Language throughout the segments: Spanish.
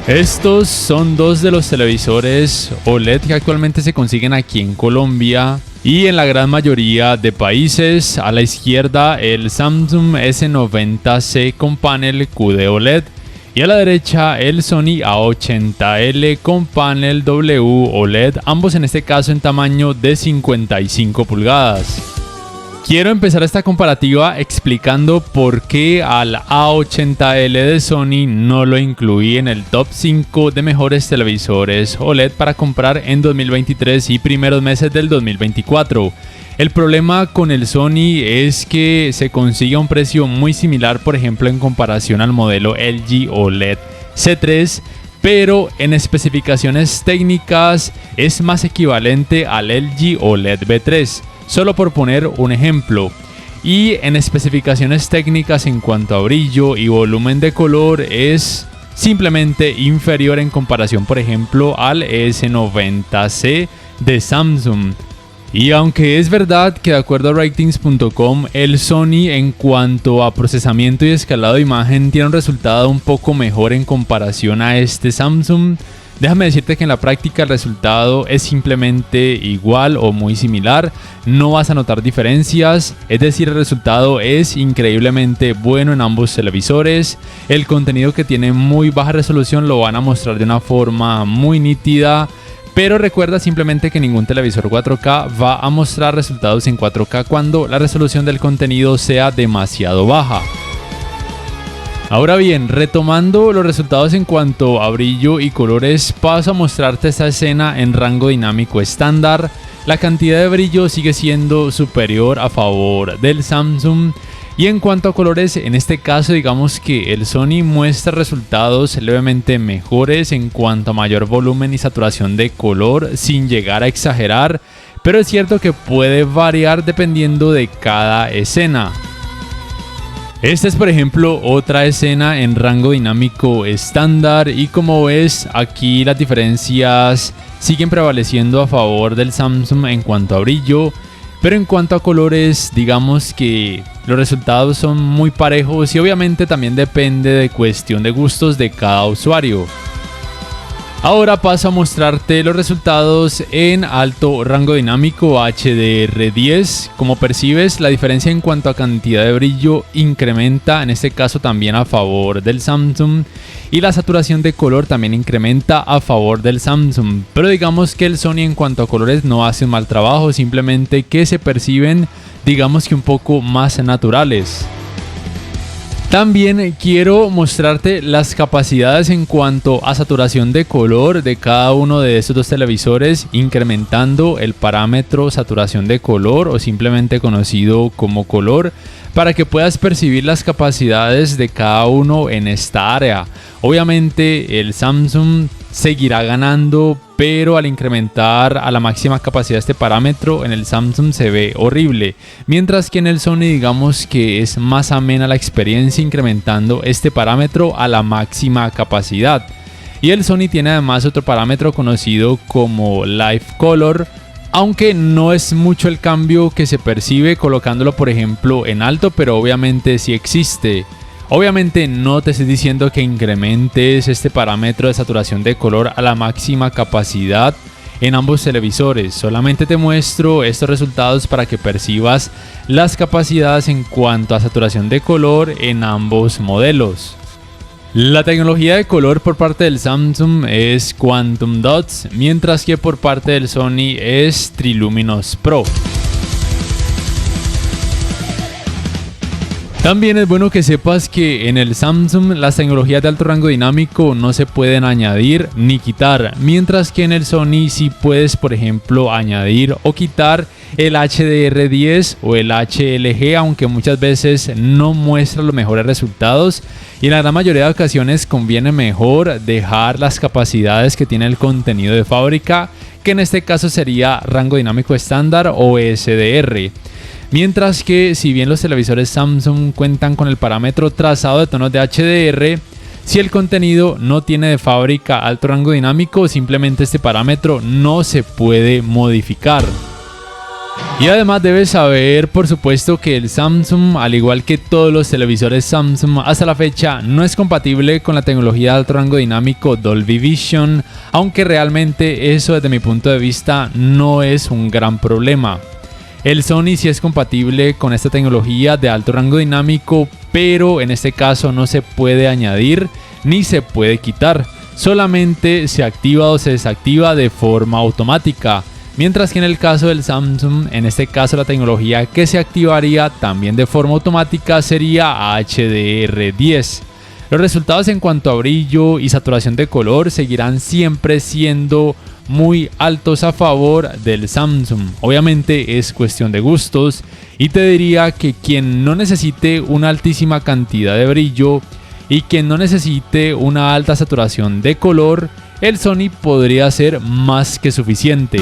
Estos son dos de los televisores OLED que actualmente se consiguen aquí en Colombia y en la gran mayoría de países. A la izquierda el Samsung S90C con panel QD OLED y a la derecha el Sony A80L con panel W OLED, ambos en este caso en tamaño de 55 pulgadas. Quiero empezar esta comparativa explicando por qué al A80L de Sony no lo incluí en el top 5 de mejores televisores OLED para comprar en 2023 y primeros meses del 2024. El problema con el Sony es que se consigue a un precio muy similar, por ejemplo, en comparación al modelo LG OLED C3, pero en especificaciones técnicas es más equivalente al LG OLED B3. Solo por poner un ejemplo, y en especificaciones técnicas en cuanto a brillo y volumen de color es simplemente inferior en comparación, por ejemplo, al S90C de Samsung. Y aunque es verdad que de acuerdo a ratings.com el Sony en cuanto a procesamiento y escalado de imagen tiene un resultado un poco mejor en comparación a este Samsung, déjame decirte que en la práctica el resultado es simplemente igual o muy similar, no vas a notar diferencias, es decir, el resultado es increíblemente bueno en ambos televisores. El contenido que tiene muy baja resolución lo van a mostrar de una forma muy nítida, pero recuerda simplemente que ningún televisor 4K va a mostrar resultados en 4K cuando la resolución del contenido sea demasiado baja. Ahora bien, retomando los resultados en cuanto a brillo y colores, paso a mostrarte esta escena en rango dinámico estándar. La cantidad de brillo sigue siendo superior a favor del Samsung. Y en cuanto a colores, en este caso digamos que el Sony muestra resultados levemente mejores en cuanto a mayor volumen y saturación de color sin llegar a exagerar, pero es cierto que puede variar dependiendo de cada escena. Esta es por ejemplo otra escena en rango dinámico estándar y como ves aquí las diferencias siguen prevaleciendo a favor del Samsung en cuanto a brillo, pero en cuanto a colores digamos que los resultados son muy parejos y obviamente también depende de cuestión de gustos de cada usuario. Ahora paso a mostrarte los resultados en alto rango dinámico HDR10. Como percibes, la diferencia en cuanto a cantidad de brillo incrementa, en este caso también a favor del Samsung, y la saturación de color también incrementa a favor del Samsung. Pero digamos que el Sony en cuanto a colores no hace un mal trabajo, simplemente que se perciben digamos que un poco más naturales. También quiero mostrarte las capacidades en cuanto a saturación de color de cada uno de estos dos televisores, incrementando el parámetro saturación de color o simplemente conocido como color, para que puedas percibir las capacidades de cada uno en esta área. Obviamente el Samsung seguirá ganando, pero al incrementar a la máxima capacidad este parámetro en el Samsung se ve horrible, mientras que en el Sony digamos que es más amena la experiencia incrementando este parámetro a la máxima capacidad. Y el Sony tiene además otro parámetro conocido como Live Color, aunque no es mucho el cambio que se percibe colocándolo por ejemplo en alto, pero obviamente sí existe. Obviamente no te estoy diciendo que incrementes este parámetro de saturación de color a la máxima capacidad en ambos televisores, solamente te muestro estos resultados para que percibas las capacidades en cuanto a saturación de color en ambos modelos. La tecnología de color por parte del Samsung es Quantum Dots, mientras que por parte del Sony es Triluminos Pro. También es bueno que sepas que en el Samsung las tecnologías de alto rango dinámico no se pueden añadir ni quitar, mientras que en el Sony sí puedes por ejemplo añadir o quitar el HDR10 o el HLG, aunque muchas veces no muestra los mejores resultados y en la gran mayoría de ocasiones conviene mejor dejar las capacidades que tiene el contenido de fábrica, que en este caso sería rango dinámico estándar o SDR. Mientras que si bien los televisores Samsung cuentan con el parámetro trazado de tonos de HDR, si el contenido no tiene de fábrica alto rango dinámico, simplemente este parámetro no se puede modificar. Y además debes saber, por supuesto, que el Samsung, al igual que todos los televisores Samsung hasta la fecha, no es compatible con la tecnología de alto rango dinámico Dolby Vision, aunque realmente eso desde mi punto de vista no es un gran problema. El Sony sí es compatible con esta tecnología de alto rango dinámico, pero en este caso no se puede añadir ni se puede quitar, solamente se activa o se desactiva de forma automática. Mientras que en el caso del Samsung, en este caso la tecnología que se activaría también de forma automática sería HDR10. Los resultados en cuanto a brillo y saturación de color seguirán siempre siendo muy altos a favor del Samsung. Obviamente es cuestión de gustos y te diría que quien no necesite una altísima cantidad de brillo y quien no necesite una alta saturación de color, el Sony podría ser más que suficiente.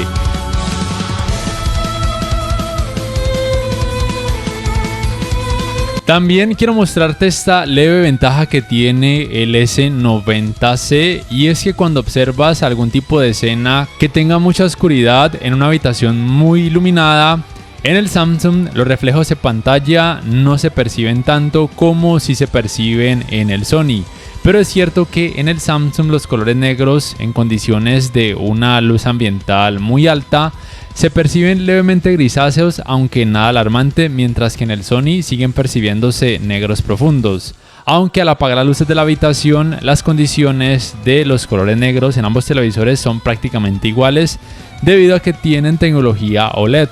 También quiero mostrarte esta leve ventaja que tiene el S90C, y es que cuando observas algún tipo de escena que tenga mucha oscuridad en una habitación muy iluminada, en el Samsung los reflejos de pantalla no se perciben tanto como si se perciben en el Sony. Pero es cierto que en el Samsung los colores negros en condiciones de una luz ambiental muy alta se perciben levemente grisáceos, aunque nada alarmante, mientras que en el Sony siguen percibiéndose negros profundos. Aunque al apagar las luces de la habitación, las condiciones de los colores negros en ambos televisores son prácticamente iguales debido a que tienen tecnología OLED.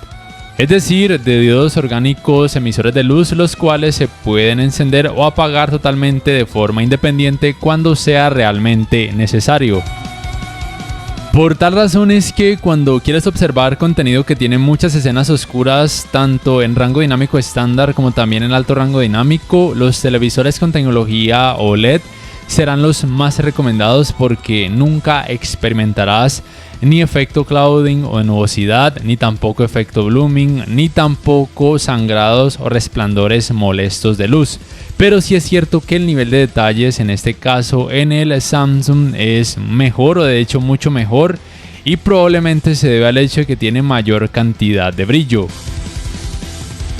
Es decir, de diodos orgánicos emisores de luz, los cuales se pueden encender o apagar totalmente de forma independiente cuando sea realmente necesario. Por tal razón es que cuando quieres observar contenido que tiene muchas escenas oscuras, tanto en rango dinámico estándar como también en alto rango dinámico, los televisores con tecnología OLED serán los más recomendados porque nunca experimentarás ni efecto clouding o nubosidad, ni tampoco efecto blooming, ni tampoco sangrados o resplandores molestos de luz. Pero sí es cierto que el nivel de detalles en este caso en el Samsung es mejor, o de hecho mucho mejor, y probablemente se debe al hecho de que tiene mayor cantidad de brillo.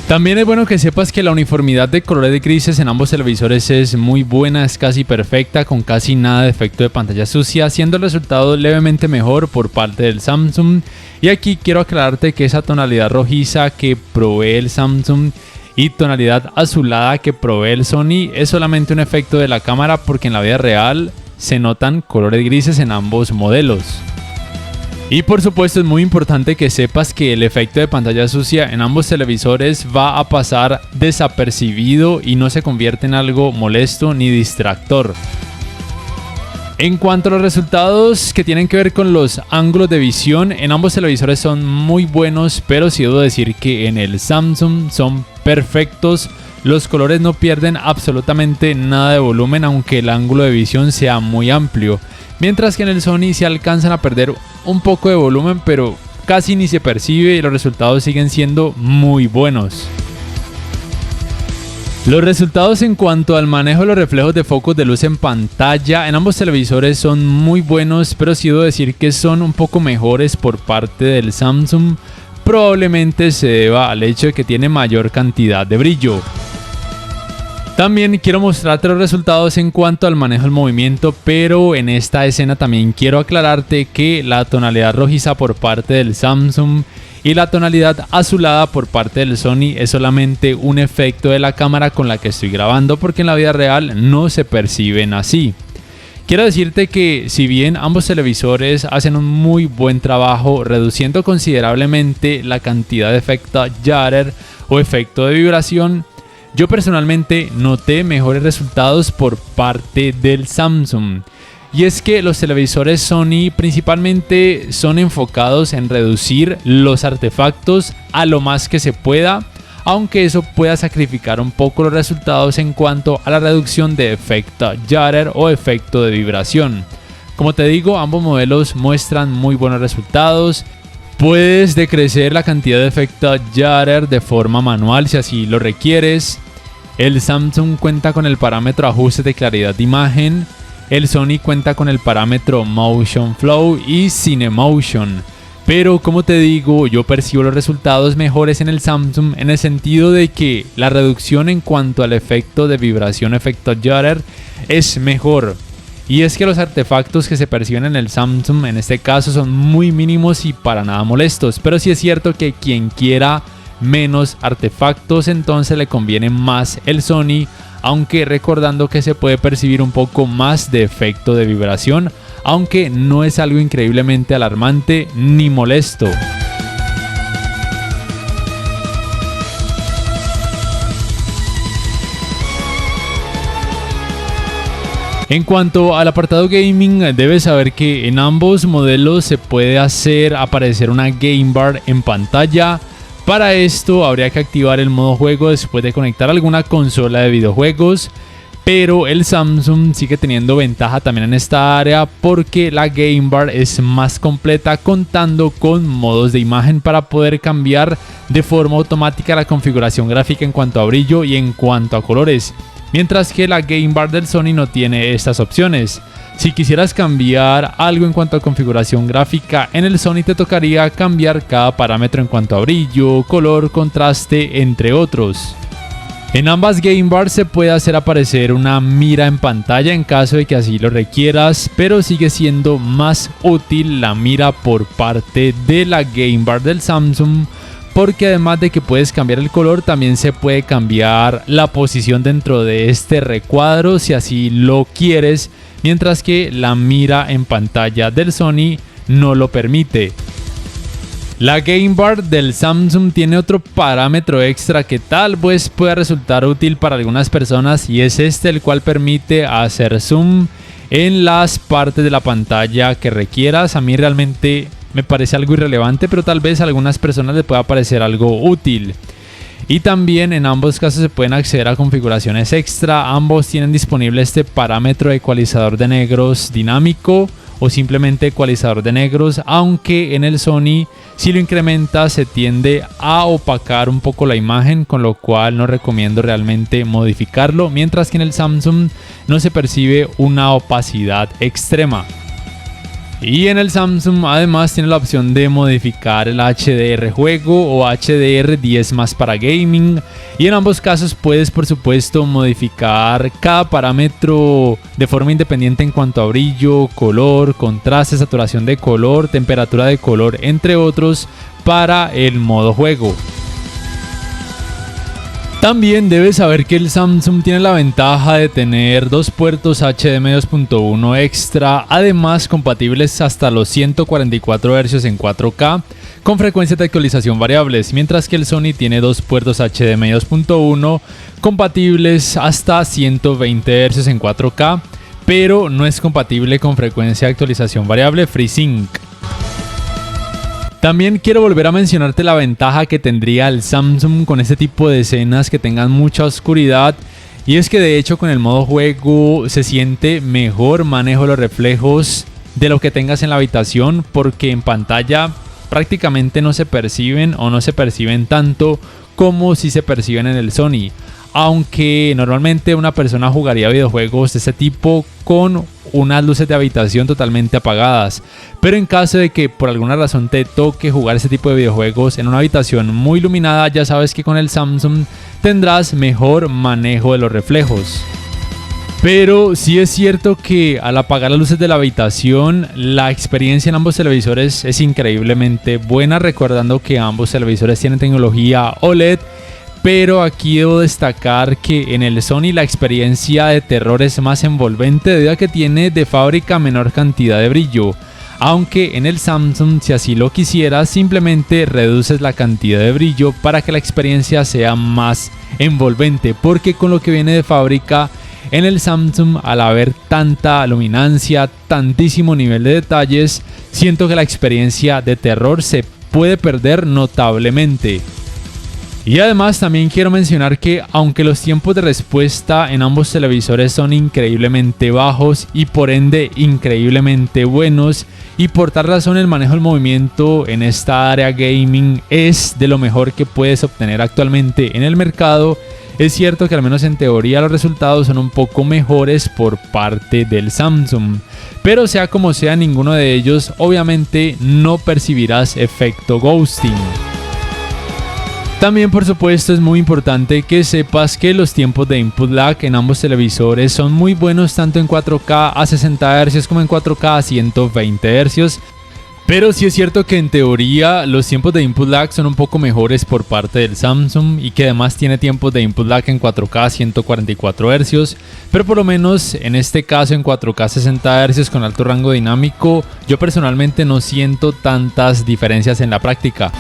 También es bueno que sepas que la uniformidad de colores grises en ambos televisores es muy buena, es casi perfecta, con casi nada de efecto de pantalla sucia, siendo el resultado levemente mejor por parte del Samsung. Y aquí quiero aclararte que esa tonalidad rojiza que provee el Samsung y tonalidad azulada que provee el Sony es solamente un efecto de la cámara, porque en la vida real se notan colores grises en ambos modelos. Y por supuesto es muy importante que sepas que el efecto de pantalla sucia en ambos televisores va a pasar desapercibido y no se convierte en algo molesto ni distractor. En cuanto a los resultados que tienen que ver con los ángulos de visión, en ambos televisores son muy buenos, pero sí debo decir que en el Samsung son perfectos. Los colores no pierden absolutamente nada de volumen, aunque el ángulo de visión sea muy amplio. Mientras que en el Sony se alcanzan a perder un poco de volumen, pero casi ni se percibe y los resultados siguen siendo muy buenos. Los resultados en cuanto al manejo de los reflejos de focos de luz en pantalla en ambos televisores son muy buenos, pero sí debo decir que son un poco mejores por parte del Samsung. Probablemente se deba al hecho de que tiene mayor cantidad de brillo. También quiero mostrarte los resultados en cuanto al manejo del movimiento, pero en esta escena también quiero aclararte que la tonalidad rojiza por parte del Samsung y la tonalidad azulada por parte del Sony es solamente un efecto de la cámara con la que estoy grabando, porque en la vida real no se perciben así. Quiero decirte que si bien ambos televisores hacen un muy buen trabajo reduciendo considerablemente la cantidad de efecto Jutter o efecto de vibración, yo personalmente noté mejores resultados por parte del Samsung. Y es que los televisores Sony principalmente son enfocados en reducir los artefactos a lo más que se pueda, aunque eso pueda sacrificar un poco los resultados en cuanto a la reducción de efecto Jutter o efecto de vibración. Como te digo, ambos modelos muestran muy buenos resultados. Puedes decrecer la cantidad de efecto Jutter de forma manual si así lo requieres. El Samsung cuenta con el parámetro ajuste de claridad de imagen. El Sony cuenta con el parámetro Motion Flow y Cinemotion. Pero como te digo, yo percibo los resultados mejores en el Samsung en el sentido de que la reducción en cuanto al efecto de vibración, efecto Jutter, es mejor. Y es que los artefactos que se perciben en el Samsung en este caso son muy mínimos y para nada molestos. Pero sí es cierto que quien quiera menos artefactos entonces le conviene más el Sony, aunque recordando que se puede percibir un poco más de efecto de vibración, aunque no es algo increíblemente alarmante ni molesto. En cuanto al apartado gaming, debes saber que en ambos modelos se puede hacer aparecer una Game Bar en pantalla. Para esto habría que activar el modo juego después de conectar alguna consola de videojuegos. Pero el Samsung sigue teniendo ventaja también en esta área porque la Game Bar es más completa contando con modos de imagen para poder cambiar de forma automática la configuración gráfica en cuanto a brillo y en cuanto a colores. Mientras que la Game Bar del Sony no tiene estas opciones. Si quisieras cambiar algo en cuanto a configuración gráfica, en el Sony te tocaría cambiar cada parámetro en cuanto a brillo, color, contraste, entre otros. En ambas Game Bars se puede hacer aparecer una mira en pantalla en caso de que así lo requieras, pero sigue siendo más útil la mira por parte de la Game Bar del Samsung, porque además de que puedes cambiar el color, también se puede cambiar la posición dentro de este recuadro si así lo quieres, mientras que la mira en pantalla del Sony no lo permite. La Game Bar del Samsung tiene otro parámetro extra que tal vez pueda resultar útil para algunas personas, y es este, el cual permite hacer zoom en las partes de la pantalla que requieras. A mí realmente me parece algo irrelevante, pero tal vez a algunas personas les pueda parecer algo útil. Y también en ambos casos se pueden acceder a configuraciones extra. Ambos tienen disponible este parámetro de ecualizador de negros dinámico o simplemente ecualizador de negros, aunque en el Sony si lo incrementa se tiende a opacar un poco la imagen, con lo cual no recomiendo realmente modificarlo, mientras que en el Samsung no se percibe una opacidad extrema. Y en el Samsung además tiene la opción de modificar el HDR juego o HDR10+ para gaming, y en ambos casos puedes por supuesto modificar cada parámetro de forma independiente en cuanto a brillo, color, contraste, saturación de color, temperatura de color, entre otros, para el modo juego. También debes saber que el Samsung tiene la ventaja de tener dos puertos HDMI 2.1 extra, además compatibles hasta los 144 Hz en 4K con frecuencias de actualización variables, mientras que el Sony tiene dos puertos HDMI 2.1 compatibles hasta 120 Hz en 4K, pero no es compatible con frecuencia de actualización variable FreeSync. También quiero volver a mencionarte la ventaja que tendría el Samsung con este tipo de escenas que tengan mucha oscuridad, y es que de hecho con el modo juego se siente mejor manejo de los reflejos de lo que tengas en la habitación, porque en pantalla prácticamente no se perciben o no se perciben tanto como si se perciben en el Sony. Aunque normalmente una persona jugaría videojuegos de este tipo con unas luces de habitación totalmente apagadas, pero en caso de que por alguna razón te toque jugar este tipo de videojuegos en una habitación muy iluminada, ya sabes que con el Samsung tendrás mejor manejo de los reflejos. Pero sí es cierto que al apagar las luces de la habitación, la experiencia en ambos televisores es increíblemente buena, recordando que ambos televisores tienen tecnología OLED. Pero aquí debo destacar que en el Sony la experiencia de terror es más envolvente debido a que tiene de fábrica menor cantidad de brillo. Aunque en el Samsung, si así lo quisieras, simplemente reduces la cantidad de brillo para que la experiencia sea más envolvente. Porque con lo que viene de fábrica en el Samsung, al haber tanta luminancia, tantísimo nivel de detalles, siento que la experiencia de terror se puede perder notablemente. Y además también quiero mencionar que aunque los tiempos de respuesta en ambos televisores son increíblemente bajos y por ende increíblemente buenos, y por tal razón el manejo del movimiento en esta área gaming es de lo mejor que puedes obtener actualmente en el mercado, Es cierto que al menos en teoría los resultados son un poco mejores por parte del Samsung, pero sea como sea, ninguno de ellos obviamente no percibirás efecto ghosting. También por supuesto es muy importante que sepas que los tiempos de input lag en ambos televisores son muy buenos tanto en 4K a 60 Hz como en 4K a 120 Hz. Pero sí es cierto que en teoría los tiempos de input lag son un poco mejores por parte del Samsung y que además tiene tiempos de input lag en 4K a 144 Hz, pero por lo menos en este caso en 4K a 60 Hz con alto rango dinámico, yo personalmente no siento tantas diferencias en la práctica.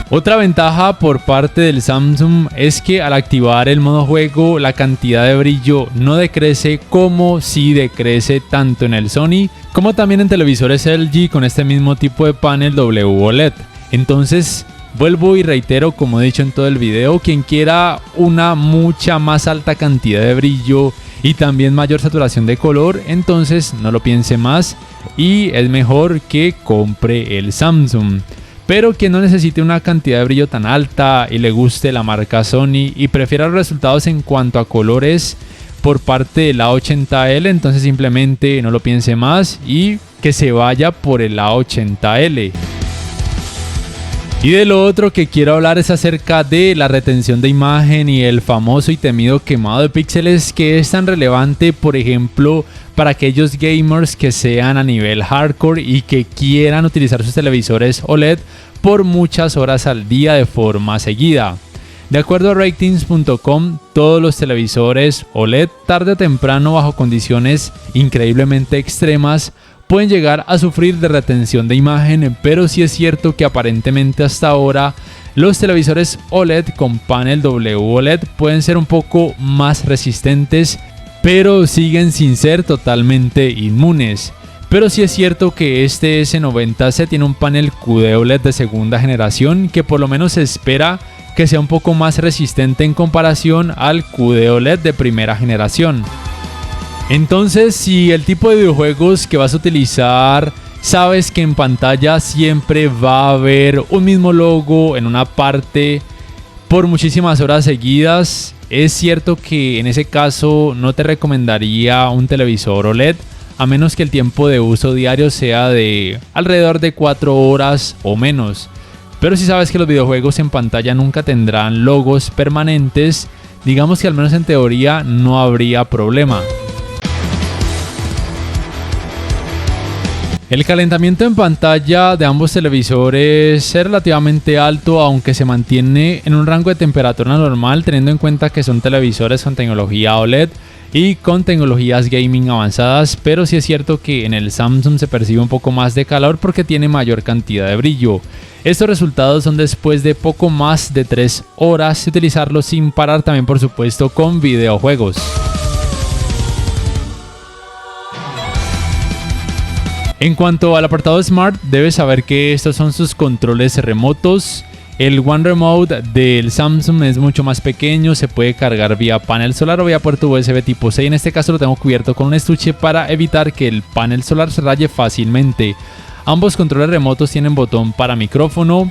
Otra ventaja por parte del Samsung es que al activar el modo juego la cantidad de brillo no decrece como si decrece tanto en el Sony como también en televisores LG con este mismo tipo de panel WOLED. Entonces vuelvo y reitero, como he dicho en todo el video, quien quiera una mucha más alta cantidad de brillo y también mayor saturación de color, entonces no lo piense más y es mejor que compre el Samsung. Pero quien no necesite una cantidad de brillo tan alta y le guste la marca Sony y prefiera los resultados en cuanto a colores por parte del A80L, entonces simplemente no lo piense más y que se vaya por el A80L. Y de lo otro que quiero hablar es acerca de la retención de imagen y el famoso y temido quemado de píxeles, que es tan relevante, por ejemplo, para aquellos gamers que sean a nivel hardcore y que quieran utilizar sus televisores OLED por muchas horas al día de forma seguida. De acuerdo a ratings.com, todos los televisores OLED tarde o temprano, bajo condiciones increíblemente extremas, pueden llegar a sufrir de retención de imagen, pero sí es cierto que aparentemente hasta ahora los televisores OLED con panel WOLED pueden ser un poco más resistentes, pero siguen sin ser totalmente inmunes. Pero sí es cierto que este S90C tiene un panel QD-OLED de segunda generación que por lo menos se espera que sea un poco más resistente en comparación al QD-OLED de primera generación. Entonces, si el tipo de videojuegos que vas a utilizar sabes que en pantalla siempre va a haber un mismo logo en una parte por muchísimas horas seguidas, es cierto que en ese caso no te recomendaría un televisor OLED, a menos que el tiempo de uso diario sea de alrededor de 4 horas o menos. Pero si sabes que los videojuegos en pantalla nunca tendrán logos permanentes, digamos que al menos en teoría no habría problema. El calentamiento en pantalla de ambos televisores es relativamente alto, aunque se mantiene en un rango de temperatura normal, teniendo en cuenta que son televisores con tecnología OLED y con tecnologías gaming avanzadas, pero sí es cierto que en el Samsung se percibe un poco más de calor porque tiene mayor cantidad de brillo. Estos resultados son después de poco más de 3 horas de utilizarlo sin parar, también por supuesto con videojuegos. En cuanto al apartado Smart, debes saber que estos son sus controles remotos. El One Remote del Samsung es mucho más pequeño, se puede cargar vía panel solar o vía puerto USB tipo C. En este caso lo tengo cubierto con un estuche para evitar que el panel solar se raye fácilmente. Ambos controles remotos tienen botón para micrófono.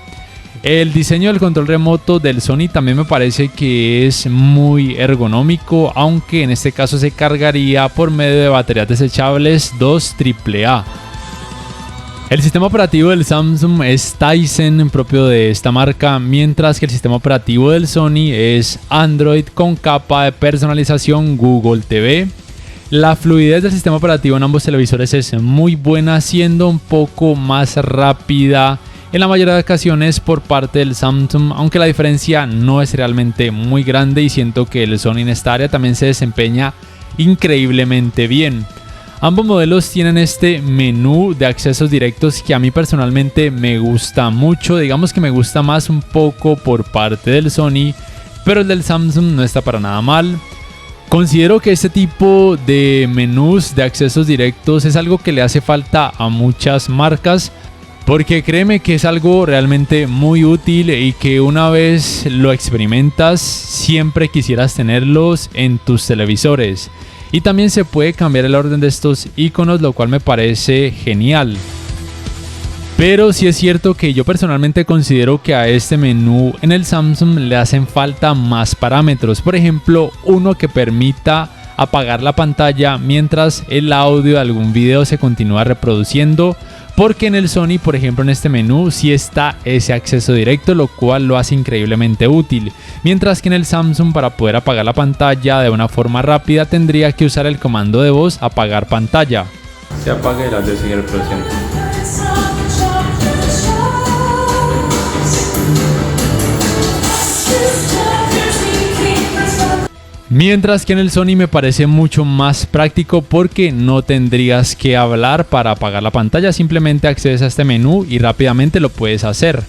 El diseño del control remoto del Sony también me parece que es muy ergonómico, aunque en este caso se cargaría por medio de baterías desechables 2 AAA. El sistema operativo del Samsung es Tizen, propio de esta marca, mientras que el sistema operativo del Sony es Android con capa de personalización Google TV. La fluidez del sistema operativo en ambos televisores es muy buena, siendo un poco más rápida en la mayoría de ocasiones por parte del Samsung, aunque la diferencia no es realmente muy grande y siento que el Sony en esta área también se desempeña increíblemente bien. Ambos modelos tienen este menú de accesos directos que a mí personalmente me gusta mucho, digamos que me gusta más un poco por parte del Sony, pero el del Samsung no está para nada mal. Considero que este tipo de menús de accesos directos es algo que le hace falta a muchas marcas, porque créeme que es algo realmente muy útil y que una vez lo experimentas siempre quisieras tenerlos en tus televisores. Y también se puede cambiar el orden de estos iconos, lo cual me parece genial. Pero sí es cierto que yo personalmente considero que a este menú en el Samsung le hacen falta más parámetros. Por ejemplo, uno que permita apagar la pantalla mientras el audio de algún video se continúa reproduciendo. Porque en el Sony, por ejemplo, en este menú sí está ese acceso directo, lo cual lo hace increíblemente útil. Mientras que en el Samsung, para poder apagar la pantalla de una forma rápida, tendría que usar el comando de voz apagar pantalla. Se apaga y el audio sigue reproduciendo. Mientras que en el Sony me parece mucho más práctico porque no tendrías que hablar para apagar la pantalla, simplemente accedes a este menú y rápidamente lo puedes hacer.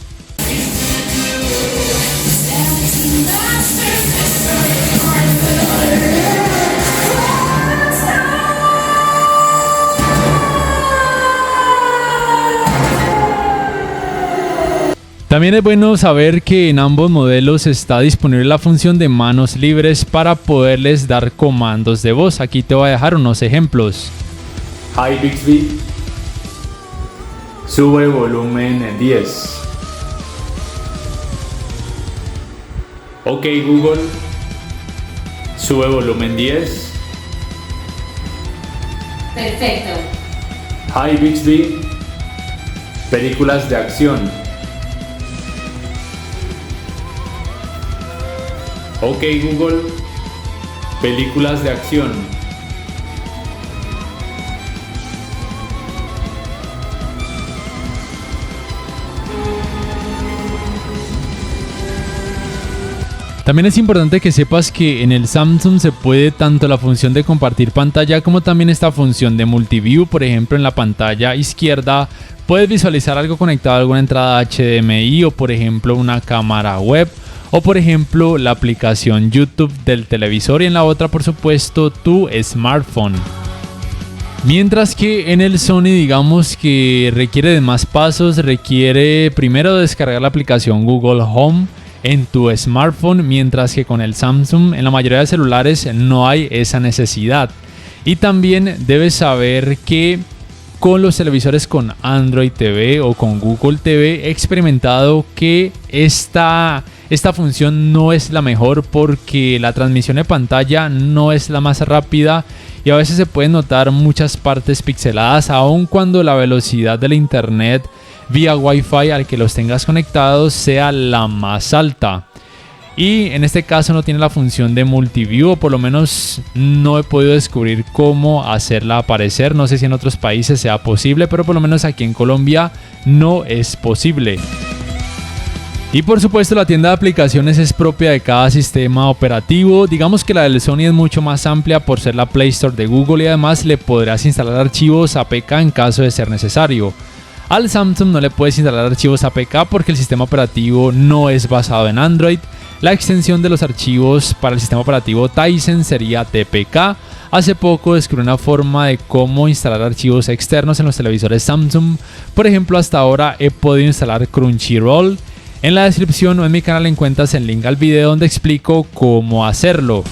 También es bueno saber que en ambos modelos está disponible la función de manos libres para poderles dar comandos de voz. Aquí te voy a dejar unos ejemplos. Hi Bixby, sube volumen 10. Ok Google, sube volumen 10. Perfecto. Hi Bixby, películas de acción. Ok Google, películas de acción. También es importante que sepas que en el Samsung se puede tanto la función de compartir pantalla como también esta función de multiview. Por ejemplo, en la pantalla izquierda puedes visualizar algo conectado a alguna entrada HDMI o por ejemplo una cámara web. O por ejemplo la aplicación YouTube del televisor y en la otra por supuesto tu smartphone. Mientras que en el Sony digamos que requiere de más pasos, requiere primero descargar la aplicación Google Home en tu smartphone, mientras que con el Samsung en la mayoría de celulares no hay esa necesidad. Y también debes saber que con los televisores con Android TV o con Google TV he experimentado que esta función no es la mejor porque la transmisión de pantalla no es la más rápida y a veces se pueden notar muchas partes pixeladas aun cuando la velocidad del internet vía Wi-Fi al que los tengas conectados sea la más alta. Y en este caso no tiene la función de multiview, o por lo menos no he podido descubrir cómo hacerla aparecer. No sé si en otros países sea posible, pero por lo menos aquí en Colombia no es posible. Y por supuesto la tienda de aplicaciones es propia de cada sistema operativo. Digamos que la del Sony es mucho más amplia por ser la Play Store de Google y además le podrás instalar archivos APK en caso de ser necesario. Al Samsung no le puedes instalar archivos APK porque el sistema operativo no es basado en Android. La extensión de los archivos para el sistema operativo Tizen sería TPK. Hace poco descubrí una forma de cómo instalar archivos externos en los televisores Samsung. Por ejemplo, hasta ahora he podido instalar Crunchyroll. En la descripción o en mi canal encuentras el link al video donde explico cómo hacerlo.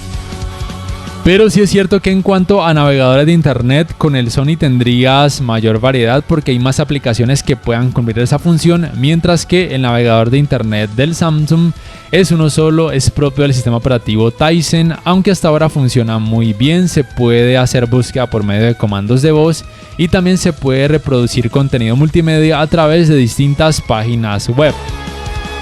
Pero sí es cierto que en cuanto a navegadores de internet, con el Sony tendrías mayor variedad porque hay más aplicaciones que puedan cumplir esa función, mientras que el navegador de internet del Samsung es uno solo, es propio del sistema operativo Tizen, aunque hasta ahora funciona muy bien. Se puede hacer búsqueda por medio de comandos de voz y también se puede reproducir contenido multimedia a través de distintas páginas web.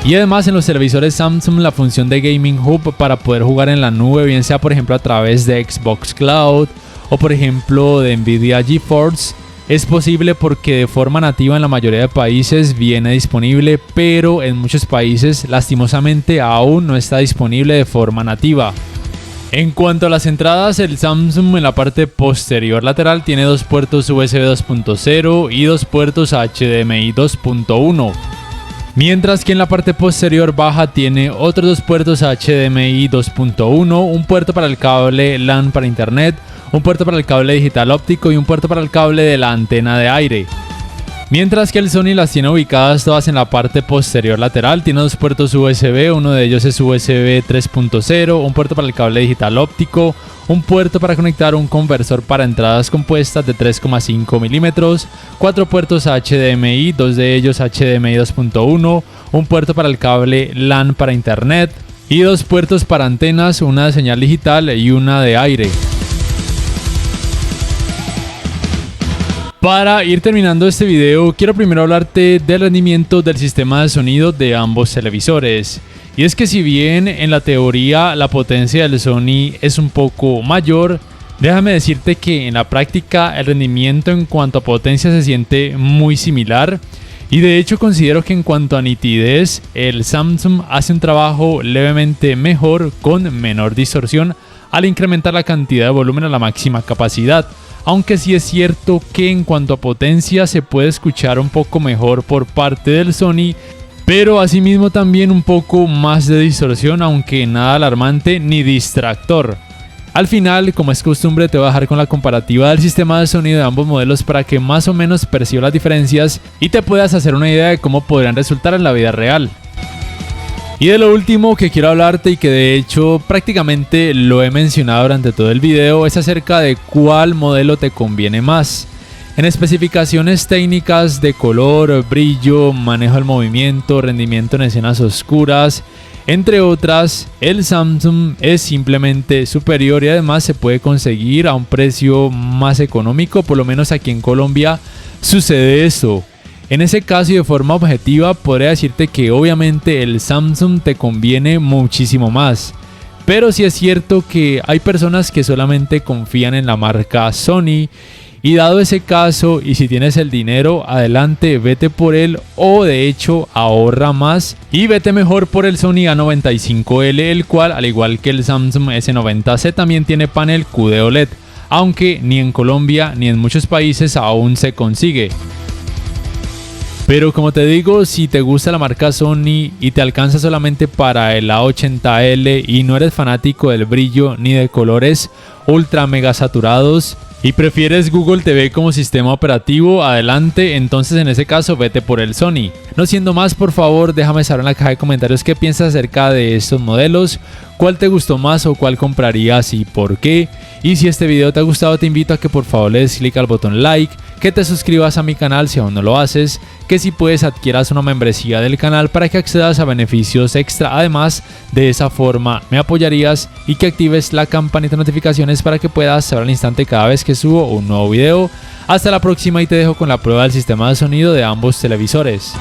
Y además en los televisores Samsung la función de Gaming Hub para poder jugar en la nube, bien sea por ejemplo a través de Xbox Cloud o por ejemplo de Nvidia GeForce, es posible porque de forma nativa en la mayoría de países viene disponible, pero en muchos países lastimosamente aún no está disponible de forma nativa. En cuanto a las entradas, el Samsung en la parte posterior lateral tiene dos puertos USB 2.0 y dos puertos HDMI 2.1. Mientras que en la parte posterior baja tiene otros dos puertos HDMI 2.1, un puerto para el cable LAN para internet, un puerto para el cable digital óptico y un puerto para el cable de la antena de aire. Mientras que el Sony las tiene ubicadas todas en la parte posterior lateral. Tiene dos puertos USB, uno de ellos es USB 3.0, un puerto para el cable digital óptico, un puerto para conectar un conversor para entradas compuestas de 3,5 milímetros, 4 puertos HDMI, dos de ellos HDMI 2.1, un puerto para el cable LAN para internet y dos puertos para antenas, una de señal digital y una de aire. Para ir terminando este video, quiero primero hablarte del rendimiento del sistema de sonido de ambos televisores. Y es que si bien en la teoría la potencia del Sony es un poco mayor, déjame decirte que en la práctica el rendimiento en cuanto a potencia se siente muy similar. Y de hecho considero que en cuanto a nitidez, el Samsung hace un trabajo levemente mejor con menor distorsión al incrementar la cantidad de volumen a la máxima capacidad. Aunque sí es cierto que en cuanto a potencia se puede escuchar un poco mejor por parte del Sony, pero asimismo también un poco más de distorsión, aunque nada alarmante ni distractor. Al final, como es costumbre, te voy a dejar con la comparativa del sistema de sonido de ambos modelos para que más o menos percibas las diferencias y te puedas hacer una idea de cómo podrían resultar en la vida real. Y de lo último que quiero hablarte, y que de hecho prácticamente lo he mencionado durante todo el video, es acerca de cuál modelo te conviene más. En especificaciones técnicas de color, brillo, manejo del movimiento, rendimiento en escenas oscuras, entre otras, el Samsung es simplemente superior y además se puede conseguir a un precio más económico. Por lo menos aquí en Colombia sucede eso. En ese caso y de forma objetiva podría decirte que obviamente el Samsung te conviene muchísimo más. Pero sí es cierto que hay personas que solamente confían en la marca Sony. Y dado ese caso, y si tienes el dinero, adelante, vete por él, o de hecho ahorra más y vete mejor por el Sony A95L, el cual al igual que el Samsung S90C también tiene panel QD OLED, aunque ni en Colombia ni en muchos países aún se consigue. Pero como te digo, si te gusta la marca Sony y te alcanza solamente para el A80L y no eres fanático del brillo ni de colores ultra mega saturados y prefieres Google TV como sistema operativo, adelante, entonces en ese caso vete por el Sony. No siendo más, por favor déjame saber en la caja de comentarios qué piensas acerca de estos modelos, cuál te gustó más o cuál comprarías y por qué. Y si este video te ha gustado, te invito a que por favor le des clic al botón like, que te suscribas a mi canal si aún no lo haces, que si puedes adquieras una membresía del canal para que accedas a beneficios extra. Además, de esa forma me apoyarías, y que actives la campanita de notificaciones para que puedas saber al instante cada vez que subo un nuevo video. Hasta la próxima y te dejo con la prueba del sistema de sonido de ambos televisores.